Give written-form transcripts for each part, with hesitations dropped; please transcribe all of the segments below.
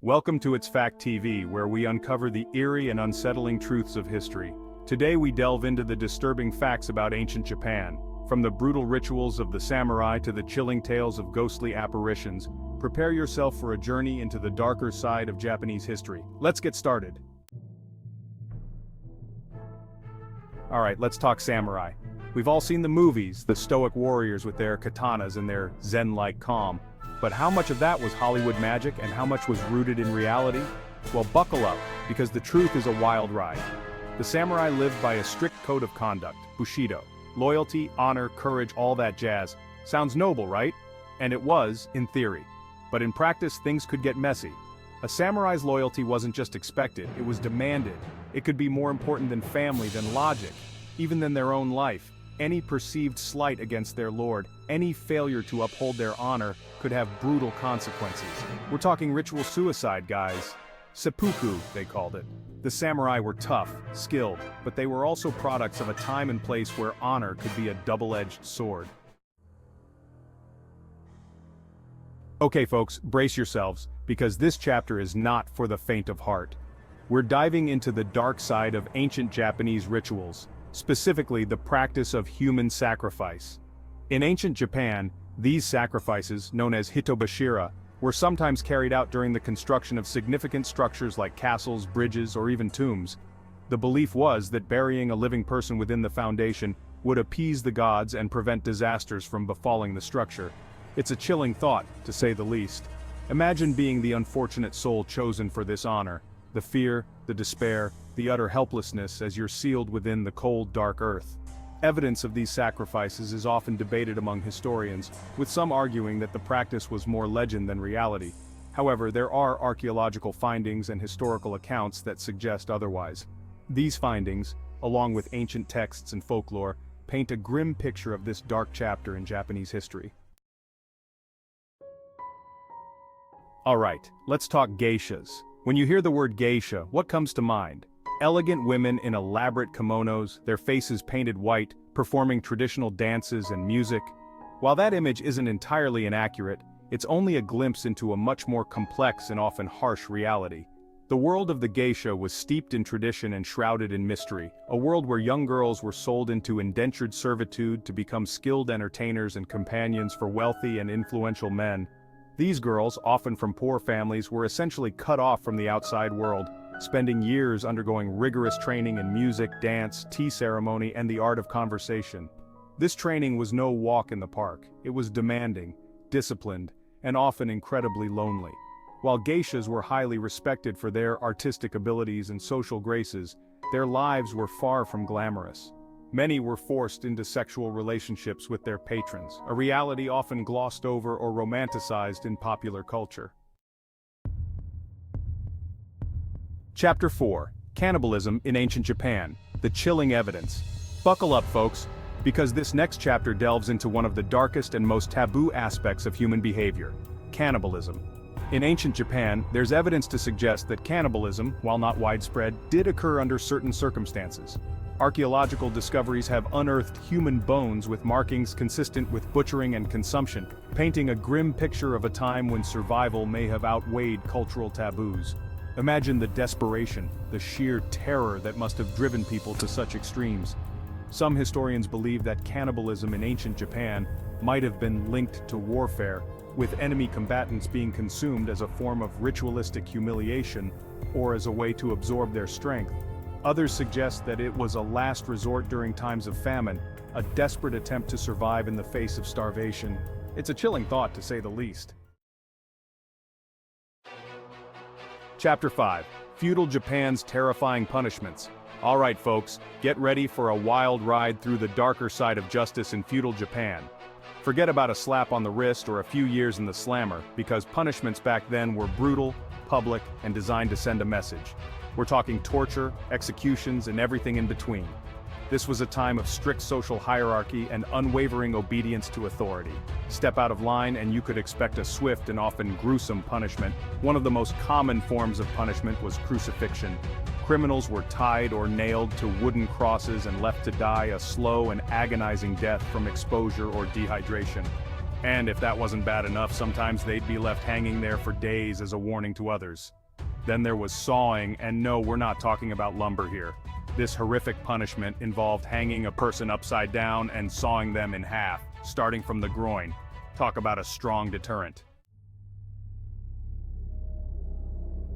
Welcome to It's Fact TV, where we uncover the eerie and unsettling truths of history. Today we delve into the disturbing facts about ancient Japan. From the brutal rituals of the samurai to the chilling tales of ghostly apparitions, prepare yourself for a journey into the darker side of Japanese history. Let's get started. Alright, let's talk samurai. We've all seen the movies, the stoic warriors with their katanas and their zen-like calm. But how much of that was Hollywood magic and how much was rooted in reality? Well, buckle up, because the truth is a wild ride. The samurai lived by a strict code of conduct, Bushido. Loyalty, honor, courage, all that jazz. Sounds noble, right? And it was, in theory. But in practice, things could get messy. A samurai's loyalty wasn't just expected, it was demanded. It could be more important than family, than logic, even than their own life. Any perceived slight against their lord, any failure to uphold their honor, could have brutal consequences. We're talking ritual suicide, guys. Seppuku, they called it. The samurai were tough, skilled, but they were also products of a time and place where honor could be a double-edged sword. Okay folks, brace yourselves, because this chapter is not for the faint of heart. We're diving into the dark side of ancient Japanese rituals, specifically the practice of human sacrifice. In ancient Japan, these sacrifices, known as hitobashira, were sometimes carried out during the construction of significant structures like castles, bridges, or even tombs. The belief was that burying a living person within the foundation would appease the gods and prevent disasters from befalling the structure. It's a chilling thought, to say the least. Imagine being the unfortunate soul chosen for this honor. The fear, the despair, the utter helplessness as you're sealed within the cold, dark earth. Evidence of these sacrifices is often debated among historians, with some arguing that the practice was more legend than reality. However, there are archaeological findings and historical accounts that suggest otherwise. These findings, along with ancient texts and folklore, paint a grim picture of this dark chapter in Japanese history. Alright, let's talk geishas. When you hear the word geisha, what comes to mind? Elegant women in elaborate kimonos, their faces painted white, performing traditional dances and music. While that image isn't entirely inaccurate, it's only a glimpse into a much more complex and often harsh reality. The world of the geisha was steeped in tradition and shrouded in mystery, a world where young girls were sold into indentured servitude to become skilled entertainers and companions for wealthy and influential men. These girls, often from poor families, were essentially cut off from the outside world, spending years undergoing rigorous training in music, dance, tea ceremony, and the art of conversation. This training was no walk in the park. It was demanding, disciplined, and often incredibly lonely. While geishas were highly respected for their artistic abilities and social graces, their lives were far from glamorous. Many were forced into sexual relationships with their patrons, a reality often glossed over or romanticized in popular culture. Chapter 4. Cannibalism in Ancient Japan, the chilling evidence. Buckle up, folks, because this next chapter delves into one of the darkest and most taboo aspects of human behavior: cannibalism. In ancient Japan, there's evidence to suggest that cannibalism, while not widespread, did occur under certain circumstances. Archaeological discoveries have unearthed human bones with markings consistent with butchering and consumption, painting a grim picture of a time when survival may have outweighed cultural taboos. Imagine the desperation, the sheer terror that must have driven people to such extremes. Some historians believe that cannibalism in ancient Japan might have been linked to warfare, with enemy combatants being consumed as a form of ritualistic humiliation or as a way to absorb their strength. Others suggest that it was a last resort during times of famine, a desperate attempt to survive in the face of starvation. It's a chilling thought, to say the least. Chapter 5. Feudal Japan's Terrifying Punishments. Alright folks, get ready for a wild ride through the darker side of justice in feudal Japan. Forget about a slap on the wrist or a few years in the slammer, because punishments back then were brutal, public, and designed to send a message. We're talking torture, executions, and everything in between. This was a time of strict social hierarchy and unwavering obedience to authority. Step out of line and you could expect a swift and often gruesome punishment. One of the most common forms of punishment was crucifixion. Criminals were tied or nailed to wooden crosses and left to die a slow and agonizing death from exposure or dehydration. And if that wasn't bad enough, sometimes they'd be left hanging there for days as a warning to others. Then there was sawing, and no, we're not talking about lumber here. This horrific punishment involved hanging a person upside down and sawing them in half, starting from the groin. Talk about a strong deterrent.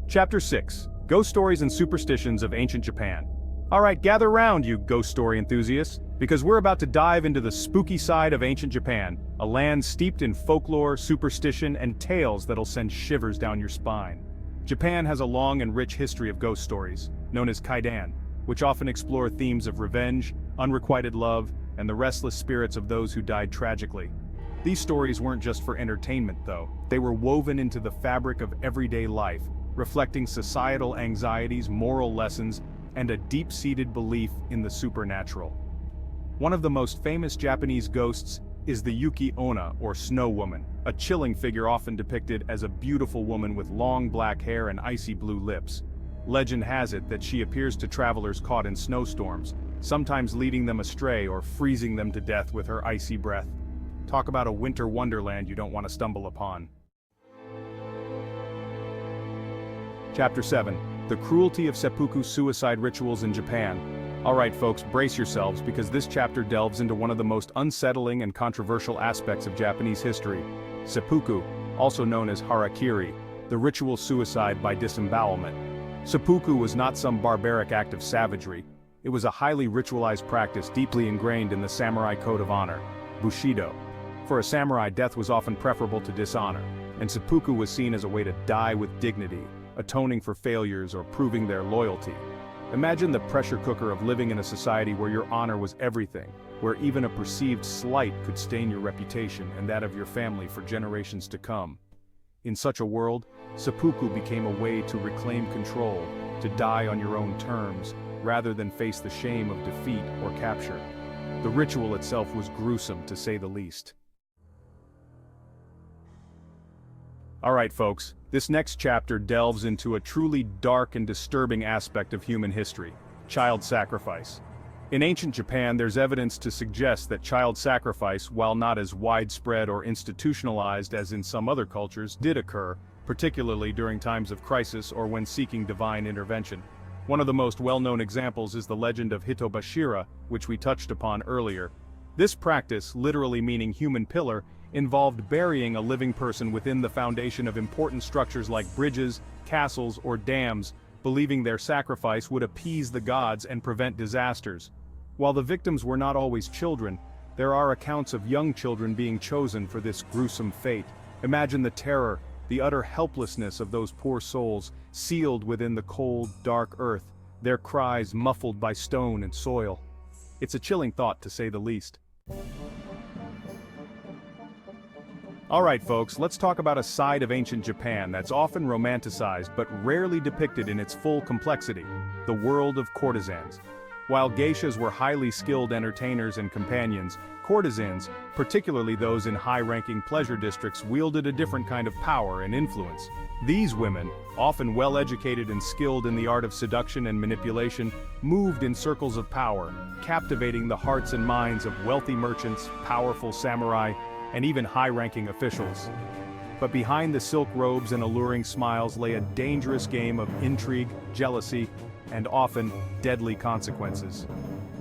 Chapter 6. Ghost Stories and Superstitions of Ancient Japan. Alright, gather round, you ghost story enthusiasts, because we're about to dive into the spooky side of ancient Japan, a land steeped in folklore, superstition, and tales that'll send shivers down your spine. Japan has a long and rich history of ghost stories, known as kaidan, which often explore themes of revenge, unrequited love, and the restless spirits of those who died tragically. These stories weren't just for entertainment, though. They were woven into the fabric of everyday life, reflecting societal anxieties, moral lessons, and a deep-seated belief in the supernatural. One of the most famous Japanese ghosts is the Yuki Onna, or Snow Woman, a chilling figure often depicted as a beautiful woman with long black hair and icy blue lips. Legend has it that she appears to travelers caught in snowstorms, sometimes leading them astray or freezing them to death with her icy breath. Talk about a winter wonderland you don't want to stumble upon. Chapter 7. The Cruelty of Seppuku Suicide Rituals in Japan. Alright folks, brace yourselves because this chapter delves into one of the most unsettling and controversial aspects of Japanese history. Seppuku, also known as harakiri, the ritual suicide by disembowelment. Seppuku was not some barbaric act of savagery. It was a highly ritualized practice deeply ingrained in the samurai code of honor, Bushido. For a samurai, death was often preferable to dishonor, and seppuku was seen as a way to die with dignity, atoning for failures or proving their loyalty. Imagine the pressure cooker of living in a society where your honor was everything, where even a perceived slight could stain your reputation and that of your family for generations to come. In such a world, seppuku became a way to reclaim control, to die on your own terms, rather than face the shame of defeat or capture. The ritual itself was gruesome, to say the least. Alright folks, this next chapter delves into a truly dark and disturbing aspect of human history: child sacrifice. In ancient Japan, there's evidence to suggest that child sacrifice, while not as widespread or institutionalized as in some other cultures, did occur, particularly during times of crisis or when seeking divine intervention. One of the most well-known examples is the legend of Hitobashira, which we touched upon earlier. This practice, literally meaning human pillar, involved burying a living person within the foundation of important structures like bridges, castles, or dams, believing their sacrifice would appease the gods and prevent disasters. While the victims were not always children, there are accounts of young children being chosen for this gruesome fate. Imagine the terror, the utter helplessness of those poor souls, sealed within the cold, dark earth, their cries muffled by stone and soil. It's a chilling thought, to say the least. Alright folks, let's talk about a side of ancient Japan that's often romanticized but rarely depicted in its full complexity: the world of courtesans. While geishas were highly skilled entertainers and companions, courtesans, particularly those in high-ranking pleasure districts, wielded a different kind of power and influence. These women, often well-educated and skilled in the art of seduction and manipulation, moved in circles of power, captivating the hearts and minds of wealthy merchants, powerful samurai, and even high-ranking officials. But behind the silk robes and alluring smiles lay a dangerous game of intrigue, jealousy, and often deadly consequences.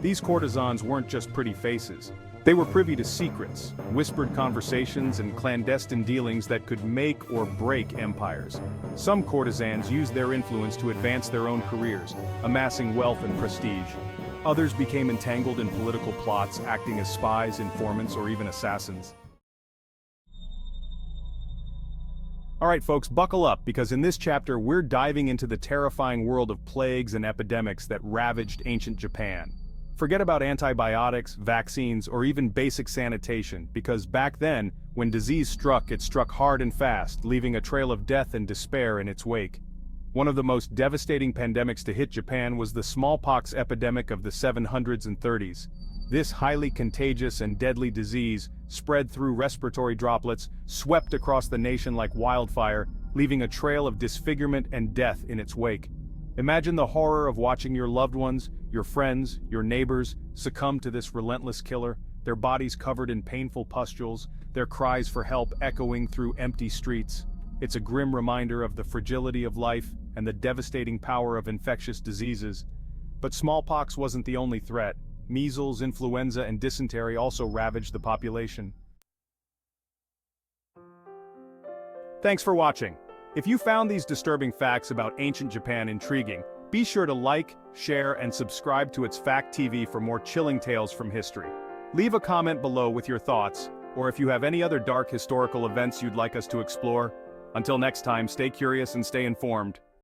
These courtesans weren't just pretty faces. They were privy to secrets, whispered conversations, and clandestine dealings that could make or break empires. Some courtesans used their influence to advance their own careers, amassing wealth and prestige. Others became entangled in political plots, acting as spies, informants, or even assassins. Alright folks, buckle up, because in this chapter we're diving into the terrifying world of plagues and epidemics that ravaged ancient Japan. Forget about antibiotics, vaccines, or even basic sanitation, because back then, when disease struck, it struck hard and fast, leaving a trail of death and despair in its wake. One of the most devastating pandemics to hit Japan was the smallpox epidemic of the 700s and 30s. This highly contagious and deadly disease, spread through respiratory droplets, swept across the nation like wildfire, leaving a trail of disfigurement and death in its wake. Imagine the horror of watching your loved ones, your friends, your neighbors, succumb to this relentless killer, their bodies covered in painful pustules, their cries for help echoing through empty streets. It's a grim reminder of the fragility of life and the devastating power of infectious diseases. But smallpox wasn't the only threat. Measles, influenza, and dysentery also ravaged the population. Thanks for watching. If you found these disturbing facts about ancient Japan intriguing, be sure to like, share, and subscribe to its Fact TV for more chilling tales from history. Leave a comment below with your thoughts, or if you have any other dark historical events you'd like us to explore. Until next time, stay curious and stay informed.